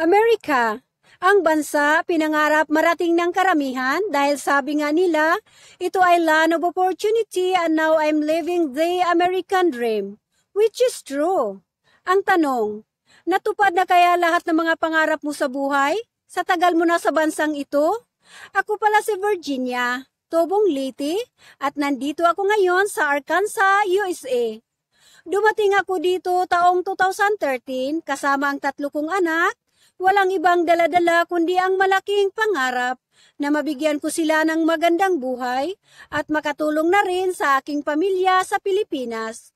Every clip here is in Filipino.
Amerika, ang bansa pinangarap marating ng karamihan dahil sabi nga nila, ito ay land of opportunity and now I'm living the American dream. Which is true. Ang tanong, natupad na kaya lahat ng mga pangarap mo sa buhay? Sa tagal mo na sa bansang ito? Ako pala si Virginia, Tobong Liti, at nandito ako ngayon sa Arkansas, USA. Dumating ako dito taong 2013 kasama ang 3 kong anak. Walang ibang daladala kundi ang malaking pangarap na mabigyan ko sila ng magandang buhay at makatulong na rin sa aking pamilya sa Pilipinas.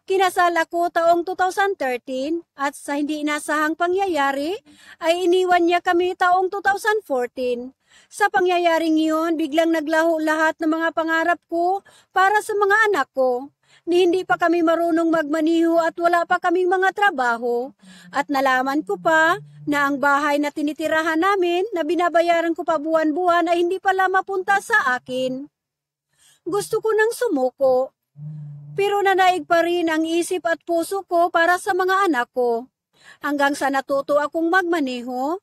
Kinasal ako taong 2013 at sa hindi inasahang pangyayari ay iniwan niya kami taong 2014. Sa pangyayaring iyon, biglang naglaho lahat ng mga pangarap ko para sa mga anak ko. Ni hindi pa kami marunong magmaniho at wala pa kaming mga trabaho. At nalaman ko pa na ang bahay na tinitirahan namin na binabayaran ko pa buwan-buwan ay hindi pala mapunta sa akin. Gusto ko nang sumuko. Pero nanaig pa rin ang isip at puso ko para sa mga anak ko. Hanggang sa natuto akong magmaneho.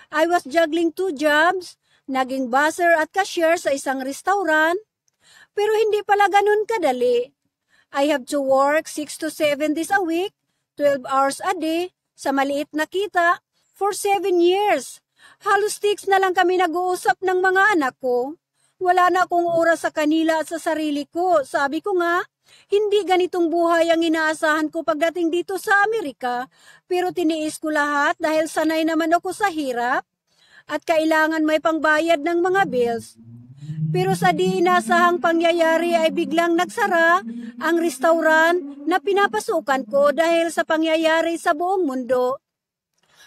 I was juggling 2 jobs, naging buzzer at cashier sa isang restaurant. Pero hindi pala ganun kadali. I have to work 6 to 7 days a week, 12 hours a day, sa maliit na kita, for 7 years. Halos tiks na lang kami nag-uusap ng mga anak ko. Wala na akong oras sa kanila at sa sarili ko. Sabi ko nga, hindi ganitong buhay ang inaasahan ko pagdating dito sa Amerika, pero tiniis ko lahat dahil sanay naman ako sa hirap at kailangan may pangbayad ng mga bills. Pero sa di inasahang pangyayari ay biglang nagsara ang restaurant na pinapasukan ko dahil sa pangyayari sa buong mundo.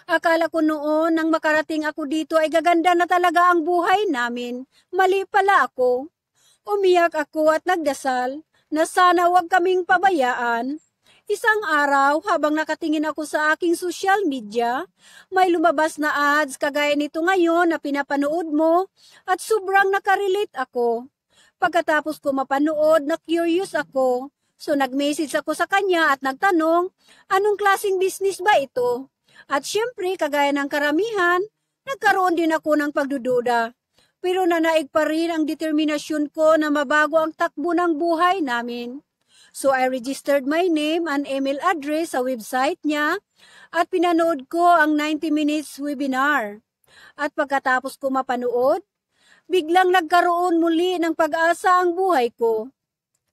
Akala ko noon nang makarating ako dito ay gaganda na talaga ang buhay namin. Mali pala ako. Umiyak ako at nagdasal na sana wag kaming pabayaan. Isang araw, habang nakatingin ako sa aking social media, may lumabas na ads kagaya nito ngayon na pinapanood mo at sobrang nakarelate ako. Pagkatapos ko mapanood, na-curious ako. So nag-message ako sa kanya at nagtanong, anong klaseng business ba ito? At syempre, kagaya ng karamihan, nagkaroon din ako ng pagdududa. Pero nanaig pa rin ang determinasyon ko na mabago ang takbo ng buhay namin. So I registered my name and email address sa website niya at pinanood ko ang 90 minutes webinar. At pagkatapos ko mapanood, biglang nagkaroon muli ng pag-asa ang buhay ko.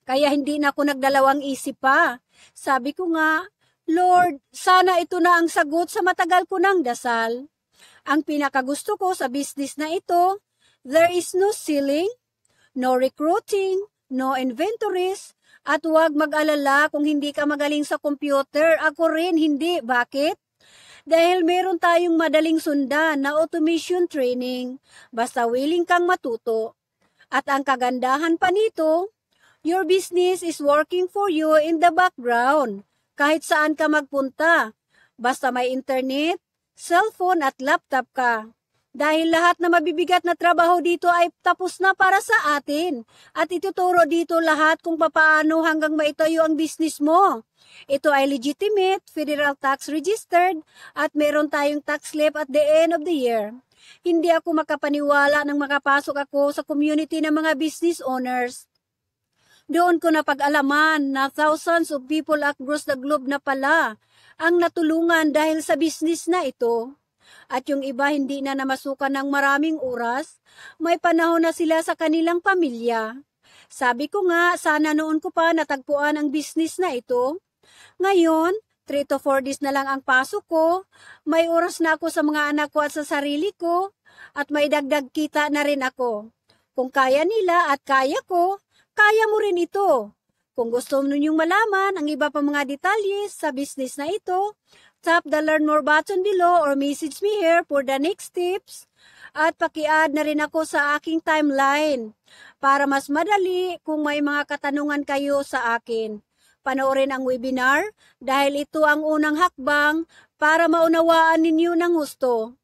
Kaya hindi na ako nagdalawang isip pa. Sabi ko nga, Lord, sana ito na ang sagot sa matagal ko ng dasal. Ang pinakagusto ko sa business na ito, there is no selling, no recruiting, no inventories, at huwag mag-alala kung hindi ka magaling sa computer. Ako rin hindi. Bakit? Dahil meron tayong madaling sundan na automation training. Basta willing kang matuto. At ang kagandahan pa nito, your business is working for you in the background. Kahit saan ka magpunta. Basta may internet, cellphone at laptop ka. Dahil lahat na mabibigat na trabaho dito ay tapos na para sa atin. At ituturo dito lahat kung papaano hanggang maitayo ang business mo. Ito ay legitimate, federal tax registered, at meron tayong tax slip at the end of the year. Hindi ako makapaniwala nang makapasok ako sa community ng mga business owners. Doon ko napag-alaman na thousands of people across the globe na pala ang natulungan dahil sa business na ito. At yung iba hindi na namasukan ng maraming oras, may panahon na sila sa kanilang pamilya. Sabi ko nga, sana noon ko pa natagpuan ang business na ito. Ngayon, 3 to 4 days na lang ang pasok ko, may oras na ako sa mga anak ko at sa sarili ko, at may dagdag kita na rin ako. Kung kaya nila at kaya ko, kaya mo rin ito. Kung gusto ninyong malaman ang iba pa mga detalye sa business na ito, tap the learn more button below or message me here for the next tips. At paki-add na rin ako sa aking timeline para mas madali kung may mga katanungan kayo sa akin. Panoorin ang webinar dahil ito ang unang hakbang para maunawaan ninyo ng gusto.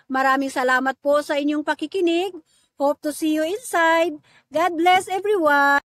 Maraming salamat po sa inyong pakikinig. Hope to see you inside. God bless everyone.